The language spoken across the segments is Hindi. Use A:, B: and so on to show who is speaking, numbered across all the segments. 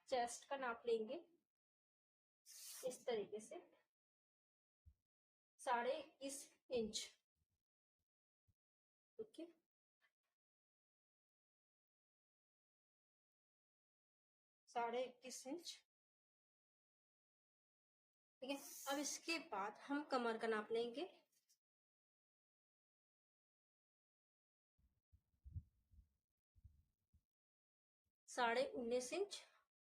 A: चेस्ट का नाप लेंगे इस तरीके से 21.5 इंच। Okay, 21.5 inch. ठीक है, अब इसके बाद हम कमर का नाप लेंगे। 19.5 इंच,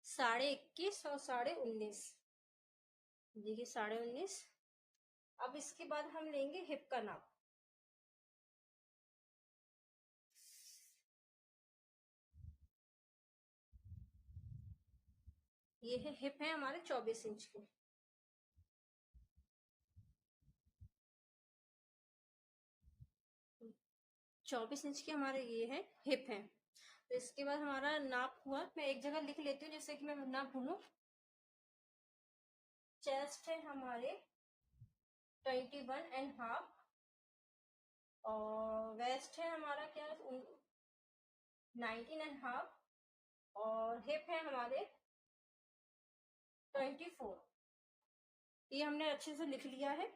A: 21.5 और 19.5, देखिए 19.5। अब इसके बाद हम लेंगे हिप का नाप। ये है हिप है हमारे 24 इंच के। चौबीस इंच के हमारे ये है हिप है। तो इसके बाद हमारा नाप हुआ, मैं एक जगह लिख लेती हूँ जिससे कि मैं ना भूलूं। चेस्ट है हमारे 21.5 और वेस्ट है हमारा क्या 19.5 और हिप है हमारे 24। ये हमने अच्छे से लिख लिया है।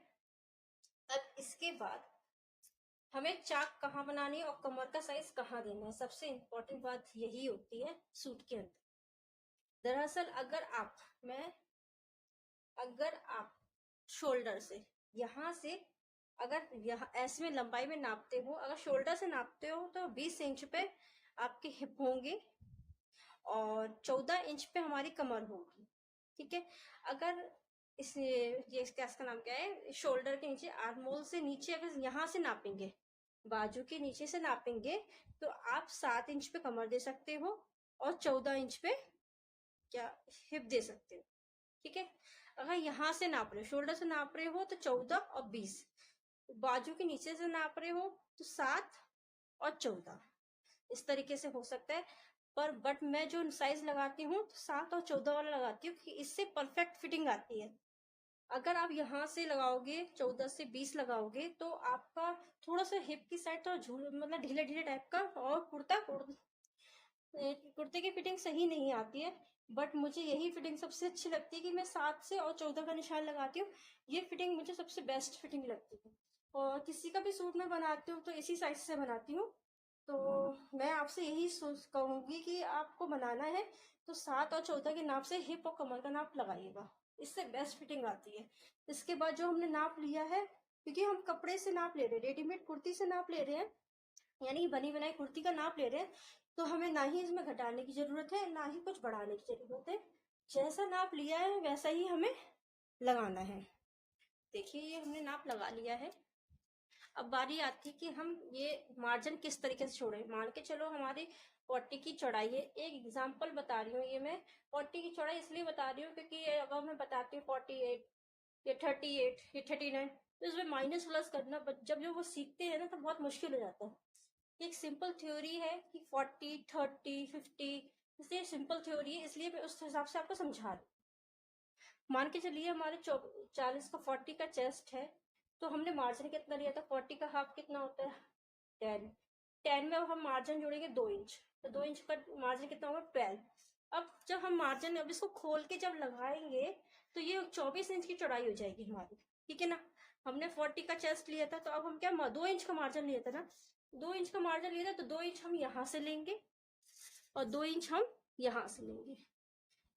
A: अब इसके बाद हमें चाक कहाँ बनानी है और कमर का साइज कहाँ देना है, सबसे इम्पोर्टेंट बात यही होती है सूट के अंदर। दरअसल अगर आप शोल्डर से यहाँ से अगर यहाँ ऐसे में लंबाई में नापते हो, अगर शोल्डर से नापते हो तो 20 इंच पे आपके हिप होंगे और 14 इंच पे हमारी कमर होगी। ठीक है, अगर ये इसका नाम क्या है, शोल्डर के नीचे आर्म होल से नीचे अगर यहाँ से नापेंगे, बाजू के नीचे से नापेंगे तो आप 7 इंच पे कमर दे सकते हो और 14 इंच पे क्या हिप दे सकते हो। ठीक है, अगर यहाँ से नाप रहे हो, शोल्डर से नाप रहे हो तो 14 और 20, बाजू के नीचे से नाप रहे हो तो 7 और 14, इस तरीके से हो सकता है। बट मैं जो साइज लगाती हूँ तो 7 और 14 वाला लगाती हूँ कि इससे परफेक्ट फिटिंग आती है। अगर आप यहाँ से लगाओगे 14 से 20 लगाओगे तो आपका थोड़ा सा हिप की साइड थोड़ा मतलब ढीले ढीले टाइप का और कुर्ते की फिटिंग सही नहीं आती है। बट मुझे यही फिटिंग सबसे अच्छी लगती है कि मैं 7 से और 14 का निशान लगाती हूँ। ये फिटिंग मुझे सबसे बेस्ट फिटिंग लगती है और किसी का भी सूट मैं बनाती हूँ तो इसी साइज से बनाती हूँ। तो मैं आपसे यही कहूंगी कि आपको बनाना है तो 7 और 14 के नाप से हिप और कमर का नाप लगाइएगा, इससे बेस्ट फिटिंग आती है। इसके बाद जो हमने नाप लिया है, क्योंकि हम कपड़े से नाप ले रहे हैं, रेडीमेड कुर्ती से नाप ले रहे हैं, यानी बनी बनाई कुर्ती का नाप ले रहे हैं, तो हमें ना ही इसमें घटाने की जरूरत है ना ही कुछ बढ़ाने की जरूरत है। जैसा नाप लिया है वैसा ही हमें लगाना है। देखिए ये हमने नाप लगा लिया है। अब बारी आती है कि हम ये मार्जिन किस तरीके से छोड़े। मान के चलो हमारी 40 की चौड़ाई है, एक एग्जांपल बता रही हूँ, ये मैं 40 की चौड़ाई इसलिए बता रही हूँ क्योंकि अगर मैं बताती हूँ 48 या 38 या 39 तो इसमें माइनस प्लस करना जब जो वो सीखते हैं ना तो बहुत मुश्किल हो जाता है। एक सिंपल थ्योरी है कि 40 30 50, इसलिए सिंपल थ्योरी है, इसलिए मैं उस हिसाब से आपको समझा रही हूँ। मान के चलिए हमारे 40 का 40 का चेस्ट है तो हमने मार्जिन कितना लिया था, 40 का हाफ कितना होता है 10, 10 में अब हम मार्जिन जोड़ेंगे 2 इंच, तो 2 इंच का मार्जिन कितना होगा 12। अब जब हम मार्जिन अब इसको खोल के जब लगाएंगे तो ये 24 इंच की चौड़ाई हो जाएगी हमारी। ठीक है ना, हमने 40 का चेस्ट लिया था तो अब हम क्या 2 इंच का मार्जिन लिया था ना, 2 इंच का मार्जिन लिया था तो 2 इंच हम यहाँ से लेंगे और 2 इंच हम यहाँ से लेंगे।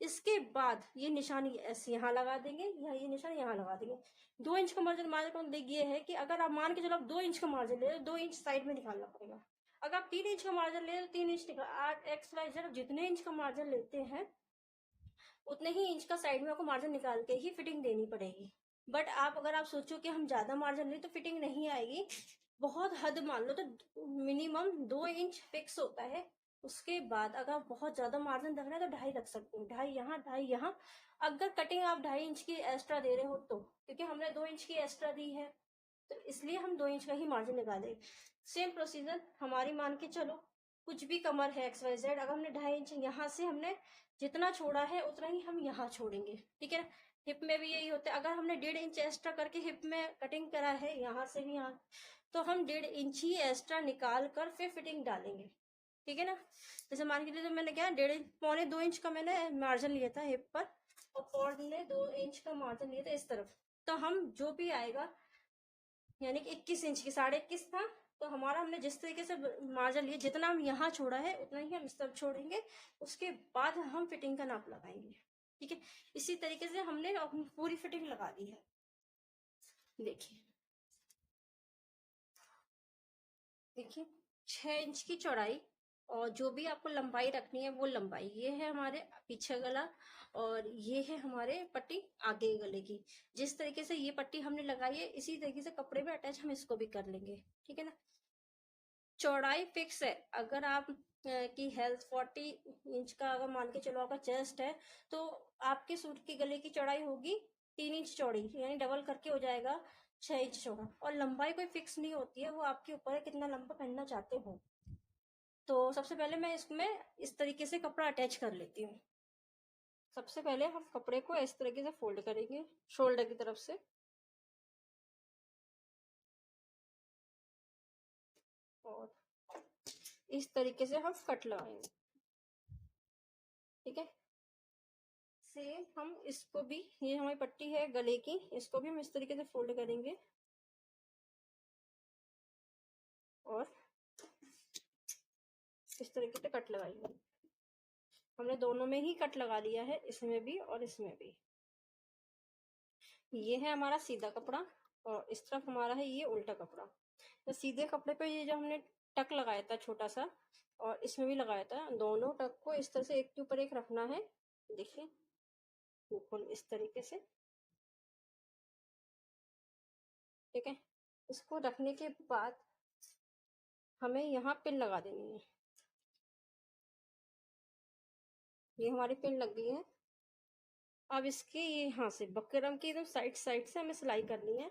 A: इसके बाद ये निशान ऐसे यहाँ लगा देंगे, ये निशान यहाँ लगा देंगे। 2 इंच का मार्जिन मार्जिन ये है कि अगर आप मान के चलो आप 2 इंच का मार्जिन ले, 2 इंच साइड में निकालना पड़ेगा। अगर आप 3 इंच का मार्जिन ले तो 3 इंच निकाल, एक्स वाई जेड जितने इंच का मार्जिन लेते हैं उतने ही इंच का साइड में आपको मार्जिन निकाल के ही फिटिंग देनी पड़ेगी। बट आप अगर आप सोचो कि हम ज्यादा मार्जिन ले तो फिटिंग नहीं आएगी, बहुत हद मान लो तो मिनिमम 2 इंच फिक्स होता है। उसके बाद अगर आप बहुत ज्यादा मार्जिन रख रहे हैं तो 2.5 रख सकते हो, 2.5 यहाँ 2.5 यहाँ। अगर कटिंग आप 2.5 इंच की एक्स्ट्रा दे रहे हो तो, क्योंकि हमने 2 इंच की एक्स्ट्रा दी है तो इसलिए हम 2 इंच का ही मार्जिन निकाले। सेम प्रोसीजर हमारी मान के चलो कुछ भी कमर है एक्स वाई जेड, अगर हमने 2.5 इंच यहाँ से हमने जितना छोड़ा है उतना ही हम यहाँ छोड़ेंगे। ठीक है, हिप में भी यही होता है, अगर हमने 1.5 इंच एक्स्ट्रा करके हिप में कटिंग करा है यहाँ से भी यहाँ, तो हम 1.5 इंच ही एक्स्ट्रा निकाल कर फिर फिटिंग डालेंगे। ठीक है ना। जैसे मान के लिए, तो मैंने क्या 1.5 पौने 2 इंच का मैंने मार्जिन लिया था हिप पर, और पौने 2 इंच का मार्जिन लिया था इस तरफ। तो हम जो भी आएगा, यानी कि 21 इंच की, 21.5 था, तो हमारा हमने जिस तरीके से मार्जिन लिया, जितना हम यहाँ छोड़ा है उतना ही हम इस तरफ छोड़ेंगे। उसके बाद हम फिटिंग का नाप लगाएंगे। ठीक है, इसी तरीके से हमने अपनी पूरी फिटिंग लगा दी है। देखिए देखिए 6 इंच की चौड़ाई, और जो भी आपको लंबाई रखनी है वो लंबाई, ये है हमारे पीछे गला, और ये है हमारे पट्टी आगे गले की। जिस तरीके से ये पट्टी हमने लगाई है, इसी तरीके से कपड़े में अटैच हम इसको भी कर लेंगे। ठीक है ना। चौड़ाई फिक्स है। अगर आप की हेल्थ 40 इंच का अगर मान के चलो आपका चेस्ट है, तो आपके सूट की गले की चौड़ाई होगी 3 इंच चौड़ी, यानी डबल करके हो जाएगा 6 इंच चौड़ा। और लंबाई कोई फिक्स नहीं होती है, वो आपके ऊपर है कितना लंबा पहनना चाहते हो। तो सबसे पहले मैं इसमें इस तरीके से कपड़ा अटैच कर लेती हूँ। सबसे पहले हम कपड़े को इस तरीके से फोल्ड करेंगे शोल्डर की तरफ से, और इस तरीके से हम कट लगाएंगे। ठीक है, सेम हम इसको भी, ये हमारी पट्टी है गले की, इसको भी हम इस तरीके से फोल्ड करेंगे, और इस तरीके से कट लगाएंगे। हमने दोनों में ही कट लगा लिया है, इसमें भी और इसमें भी। ये है हमारा सीधा कपड़ा, और इस तरफ हमारा है ये उल्टा कपड़ा। तो सीधे कपड़े पे ये जो हमने टक लगाया था छोटा सा, और इसमें भी लगाया था, दोनों टक को इस तरह से एक के ऊपर एक रखना है। देखिए बिल्कुल इस तरीके से। ठीक है, इसको रखने के बाद हमें यहाँ पिन लगा देनी है। ये हमारी पिन लग गई है। अब इसके ये यहाँ से बकरम की एकदम साइड साइड से हमें सिलाई करनी है।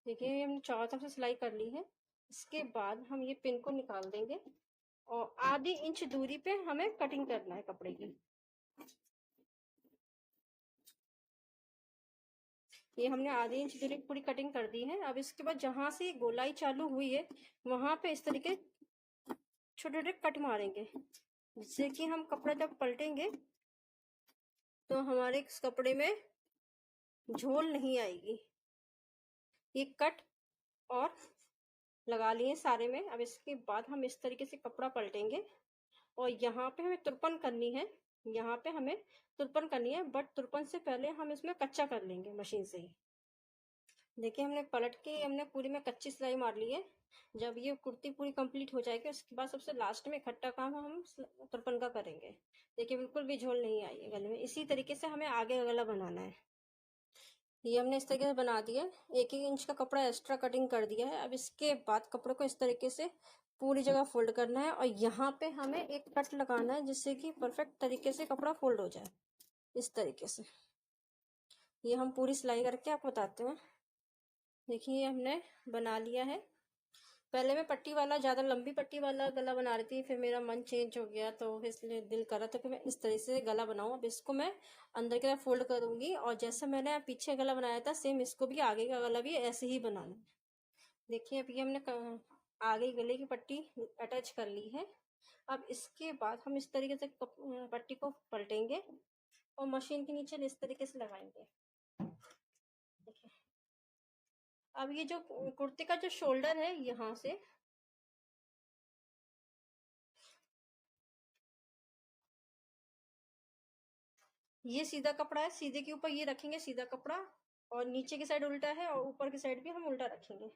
A: देखिए हमने चारों तरफ से सिलाई कर ली है। इसके बाद हम ये पिन को निकाल देंगे, और आधी इंच दूरी पे हमें कटिंग करना है कपड़े की। ये हमने आधी इंच दूरी पूरी कटिंग कर दी है। अब इसके बाद जहां से गोलाई चालू हुई है, वहां पे इस तरीके छोटे छोटे कट मारेंगे, जिससे कि हम कपड़ा जब पलटेंगे तो हमारे इस कपड़े में झोल नहीं आएगी। ये कट और लगा लिए सारे में। अब इसके बाद हम इस तरीके से कपड़ा पलटेंगे, और यहाँ पे हमें तुरपन करनी है। यहाँ पे हमें तुरपन करनी है, बट तुरपन से पहले हम इसमें कच्चा कर लेंगे मशीन से ही। देखिए हमने पलट के हमने पूरी में कच्ची सिलाई मार ली है। जब ये कुर्ती पूरी कंप्लीट हो जाएगी, उसके बाद सबसे लास्ट में इकट्ठा काम हम तुरपन का करेंगे। देखिए बिल्कुल भी झोल नहीं आई है गले में। इसी तरीके से हमें आगे गला बनाना है। ये हमने इस तरीके से बना दिया, 1-1 इंच का कपड़ा एक्स्ट्रा कटिंग कर दिया है। अब इसके बाद कपड़े को इस तरीके से पूरी जगह फोल्ड करना है, और यहाँ पे हमें एक कट लगाना है, जिससे कि परफेक्ट तरीके से कपड़ा फोल्ड हो जाए इस तरीके से। ये हम पूरी सिलाई करके आपको बताते हैं। देखिए हमने बना लिया है। पहले मैं पट्टी वाला, ज़्यादा लंबी पट्टी वाला गला बना रही थी, फिर मेरा मन चेंज हो गया, तो इसलिए दिल करा तो कि मैं इस तरह से गला बनाऊं। अब इसको मैं अंदर की तरफ फोल्ड करूंगी, और जैसे मैंने पीछे गला बनाया था, सेम इसको भी आगे का गला भी ऐसे ही बनाना है। देखिए अभी हमने आगे गले की पट्टी अटैच कर ली है। अब इसके बाद हम इस तरीके से पट्टी को पलटेंगे, और मशीन के नीचे इस तरीके से लगाएंगे। देखिए अब ये जो कुर्ते का जो शोल्डर है, यहाँ से ये सीधा कपड़ा है, सीधे के ऊपर ये रखेंगे सीधा कपड़ा, और नीचे की साइड उल्टा है, और ऊपर की साइड भी हम उल्टा रखेंगे।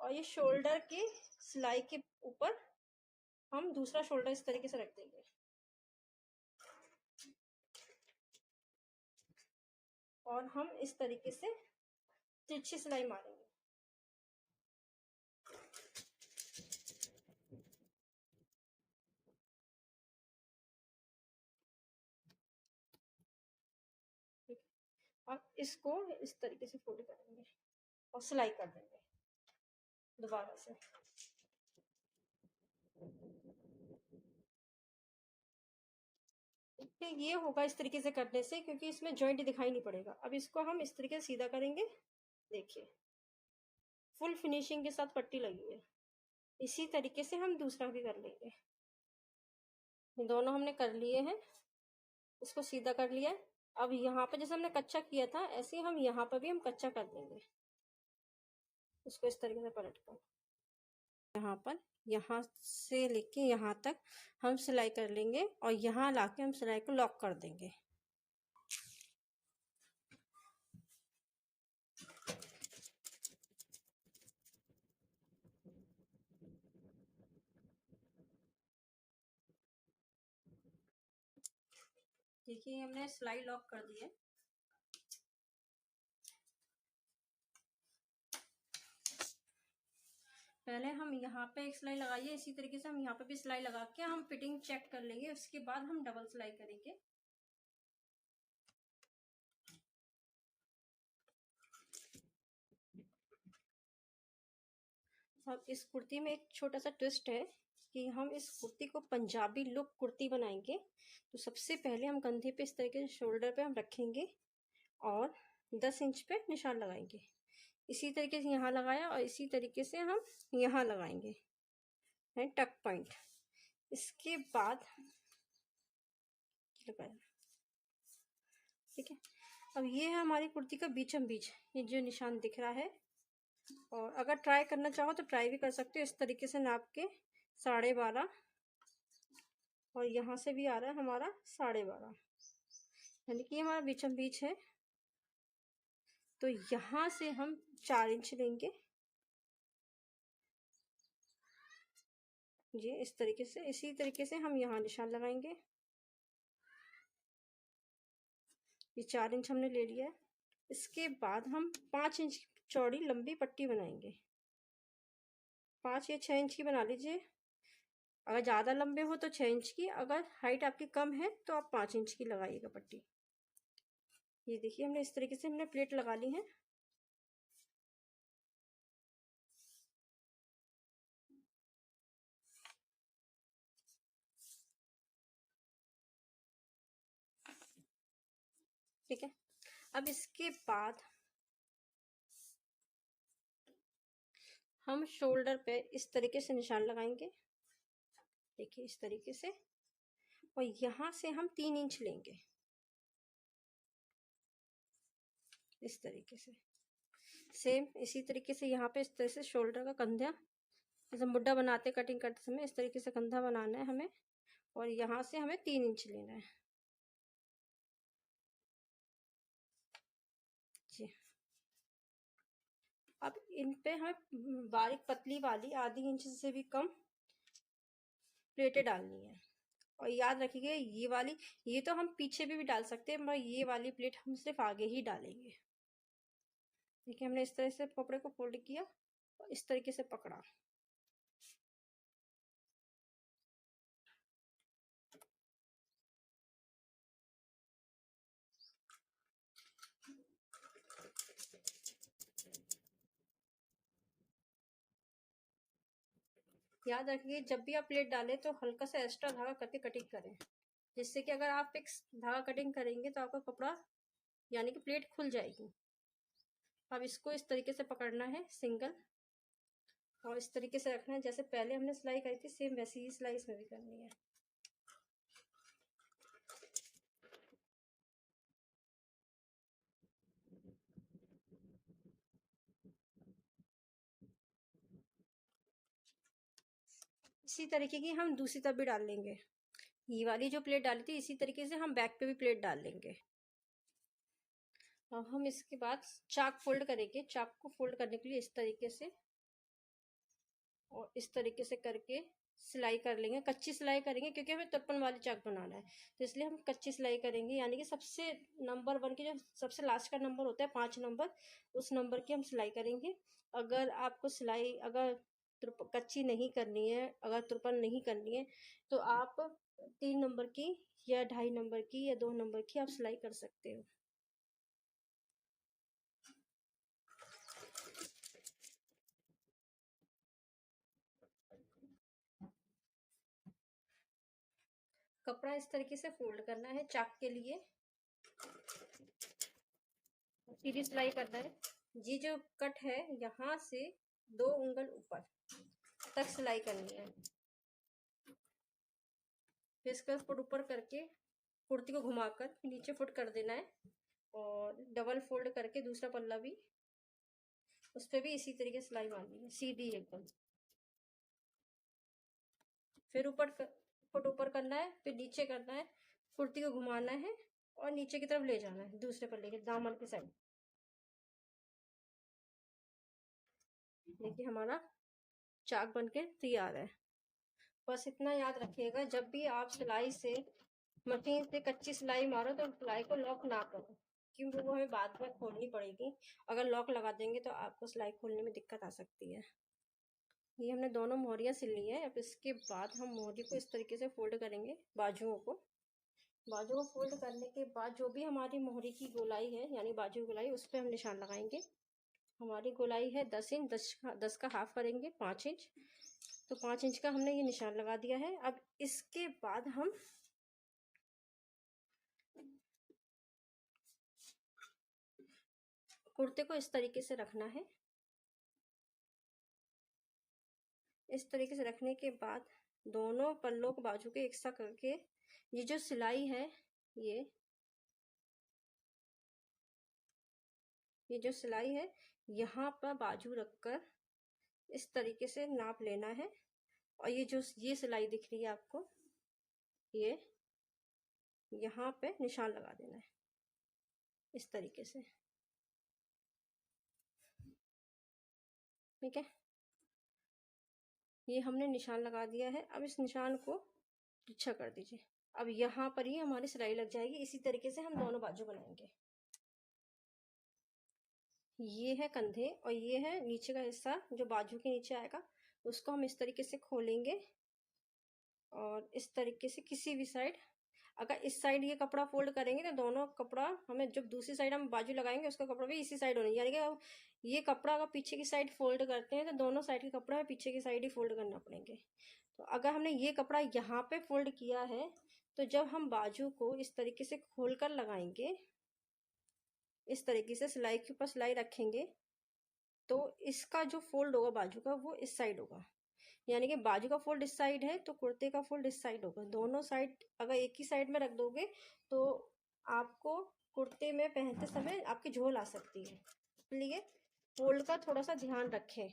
A: और ये शोल्डर की सिलाई के ऊपर हम दूसरा शोल्डर इस तरीके से रख देंगे, और हम इस तरीके से तिरछी सिलाई मारेंगे। ठीक है, और इसको इस तरीके से फोल्ड करेंगे और सिलाई कर देंगे। दोबारा से। ये होगा इस तरीके से करने से, क्योंकि इसमें जॉइंट दिखाई नहीं पड़ेगा। अब इसको हम इस तरीके से सीधा करेंगे, देखिए फुल फिनिशिंग के साथ पट्टी लगी है। इसी तरीके से हम दूसरा भी कर लेंगे। दोनों हमने कर लिए हैं, इसको सीधा कर लिया है। अब यहाँ पे जैसे हमने कच्चा किया था, ऐसे ही हम यहाँ पर भी हम कच्चा कर देंगे। इसको इस तरीके से पलट कर यहाँ पर, यहाँ से लेके यहाँ तक हम सिलाई कर लेंगे और यहाँ लाके हम सिलाई को लॉक कर देंगे। देखिए हमने सिलाई लॉक कर दी है। पहले हम यहाँ पे एक सिलाई लगाइए, इसी तरीके से हम यहाँ पे भी सिलाई लगा के हम फिटिंग चेक कर लेंगे। उसके बाद हम डबल सिलाई करेंगे। अब इस कुर्ती में एक छोटा सा ट्विस्ट है कि हम इस कुर्ती को पंजाबी लुक कुर्ती बनाएंगे। तो सबसे पहले हम कंधे पे इस तरीके से शोल्डर पे हम रखेंगे और 10 इंच पे निशान लगाएंगे। इसी तरीके से यहाँ लगाया और इसी तरीके से हम यहाँ लगाएंगे टक पॉइंट। इसके बाद लगाया, ठीक है। अब ये है हमारी कुर्ती का बीचम बीच, ये जो निशान दिख रहा है। और अगर ट्राई करना चाहो तो ट्राई भी कर सकते हो। इस तरीके से नाप के 12.5, और यहाँ से भी आ रहा है हमारा 12.5, यानी कि हमारा बीचम बीच है। तो यहाँ से हम 4 इंच लेंगे जी, इस तरीके से। इसी तरीके से हम यहाँ निशान लगाएंगे। ये 4 इंच हमने ले लिया है। इसके बाद हम 5 इंच चौड़ी लंबी पट्टी बनाएंगे। 5 या 6 इंच की बना लीजिए। अगर ज़्यादा लंबे हो तो 6 इंच की, अगर हाइट आपकी कम है तो आप 5 इंच की लगाइएगा पट्टी। ये देखिए हमने इस तरीके से हमने प्लेट लगा ली है। ठीक है। अब इसके बाद हम शोल्डर पे इस तरीके से निशान लगाएंगे, देखिए इस तरीके से। और यहाँ से हम 3 इंच लेंगे इस तरीके से। सेम इसी तरीके से यहाँ पे इस तरह से शोल्डर का कंधा, जैसे मुड्ढा बनाते कटिंग करते समय इस तरीके से कंधा बनाना है हमें। और यहाँ से हमें 3 इंच लेना है जी। अब इन पे हमें बारीक पतली वाली आधी इंच से भी कम प्लेटें डालनी है। और याद रखिए ये तो हम पीछे भी डाल सकते हैं, मगर ये वाली प्लेट हम सिर्फ आगे ही डालेंगे। देखिए हमने इस तरह से कपड़े को फोल्ड किया और इस तरीके से पकड़ा। याद रखिए जब भी आप प्लेट डालें तो हल्का सा एक्स्ट्रा धागा करके कटिंग करें, जिससे कि अगर आप फिक्स धागा कटिंग करेंगे तो आपका कपड़ा यानी कि प्लेट खुल जाएगी। अब इसको इस तरीके से पकड़ना है सिंगल, और इस तरीके से रखना है जैसे पहले हमने सिलाई करी थी, सेम वैसी ही सिलाई इसमें भी करनी है। इसी तरीके की हम दूसरी तरफ भी डाल लेंगे। ये वाली जो प्लेट डाली थी इसी तरीके से हम बैक पे भी प्लेट डाल लेंगे। अब हम इसके बाद चाक फोल्ड करेंगे। चाक को फोल्ड करने के लिए इस तरीके से और इस तरीके से करके सिलाई कर लेंगे। कच्ची सिलाई करेंगे क्योंकि हमें 53 वाली चाक बनाना है, तो इसलिए हम कच्ची सिलाई करेंगे। यानी कि सबसे नंबर 1 की जो सबसे लास्ट का नंबर होता है 5 नंबर, उस नंबर की हम सिलाई करेंगे। अगर आपको सिलाई अगर कच्ची नहीं करनी है, अगर 53 नहीं करनी है, तो आप 3 नंबर की या 2.5 नंबर की या 2 नंबर की आप सिलाई कर सकते हो। कपड़ा इस तरीके से फोल्ड करना है चाक के लिए, सीधी सिलाई करना है। ये जो कट है यहाँ से 2 उंगल ऊपर तक सिलाई करनी है। फिर इसका फुट ऊपर करके कुर्ती को घुमाकर नीचे फुट कर देना है और डबल फोल्ड करके दूसरा पल्ला भी उस पर भी इसी तरीके से सिलाई मारनी है, सीधी एकदम। फिर फुट ऊपर करना है, फिर नीचे करना है, कुर्ती को घुमाना है और नीचे की तरफ ले जाना है दूसरे पल्ले के दामन के साइड। देखिए हमारा चाक बनके तैयार है। बस इतना याद रखिएगा, जब भी आप सिलाई से मशीन से कच्ची सिलाई मारो तो सिलाई को लॉक ना करो, क्योंकि वो हमें बाद में खोलनी पड़ेगी। अगर लॉक लगा देंगे तो आपको सिलाई खोलने में दिक्कत आ सकती है। ये हमने दोनों मोहरियाँ सिल ली है। अब इसके बाद हम मोहरी को इस तरीके से फोल्ड करेंगे, बाजुओं को फोल्ड करने के बाद जो भी हमारी मोहरी की गोलाई है यानी बाजू गोलाई, उस पर हम निशान लगाएंगे। हमारी गोलाई है 10 इंच, 10 का हाफ करेंगे 5 इंच, तो 5 इंच का हमने ये निशान लगा दिया है। अब इसके बाद हम कुर्ते को इस तरीके से रखना है। इस तरीके से रखने के बाद दोनों पल्लों को बाजू के एक साथ करके ये जो सिलाई है ये जो सिलाई है यहाँ पर बाजू रखकर इस तरीके से नाप लेना है। और ये सिलाई दिख रही है आपको, ये यहाँ पे निशान लगा देना है इस तरीके से, ठीक है। ये हमने निशान लगा दिया है। अब इस निशान को तिरछा कर दीजिए। अब यहाँ पर ही हमारी सिलाई लग जाएगी। इसी तरीके से हम दोनों बाजू बनाएंगे। ये है कंधे और ये है नीचे का हिस्सा जो बाजू के नीचे आएगा, उसको हम इस तरीके से खोलेंगे और इस तरीके से किसी भी साइड, अगर इस साइड ये कपड़ा फोल्ड करेंगे तो दोनों कपड़ा हमें, जब दूसरी साइड हम बाजू लगाएंगे उसका कपड़ा भी इसी साइड होना, यानी कि ये कपड़ा अगर पीछे की साइड फोल्ड करते हैं तो दोनों साइड के कपड़ा में पीछे की साइड ही फोल्ड करना पड़ेंगे। तो अगर हमने ये कपड़ा यहाँ पे फोल्ड किया है तो जब हम बाजू को इस तरीके से खोल कर लगाएंगे, इस तरीके से सिलाई के ऊपर सिलाई रखेंगे, तो इसका जो फोल्ड होगा बाजू का वो इस साइड होगा, यानी कि बाजू का फोल्ड इस साइड है तो कुर्ते का फोल्ड इस साइड होगा। दोनों साइड अगर एक ही साइड में रख दोगे तो आपको कुर्ते में पहनते समय आपकी झोल आ सकती है, इसलिए फोल्ड का थोड़ा सा ध्यान रखें।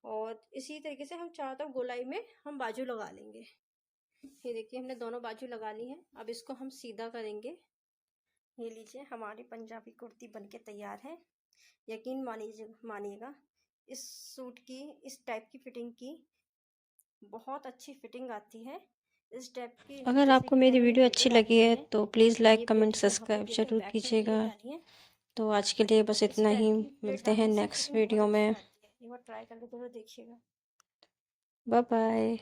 A: और इसी तरीके से हम चारों तरफ गोलाई में हम बाजू लगा लेंगे। ये देखिए हमने दोनों बाजू लगा ली है। अब इसको हम सीधा करेंगे। ये लीजिए हमारी पंजाबी कुर्ती बनके तैयार है। यकीन मानिएगा इस सूट की, इस टाइप की फिटिंग की बहुत अच्छी फिटिंग आती है। इस टाइप की, अगर आपको मेरी वीडियो अच्छी लगी है तो प्लीज़ लाइक कमेंट सब्सक्राइब जरूर कीजिएगा। तो आज के लिए बस इतना ही, मिलते हैं नेक्स्ट वीडियो में। एक बार ट्राई करके जरूर देखिएगा। Bye bye.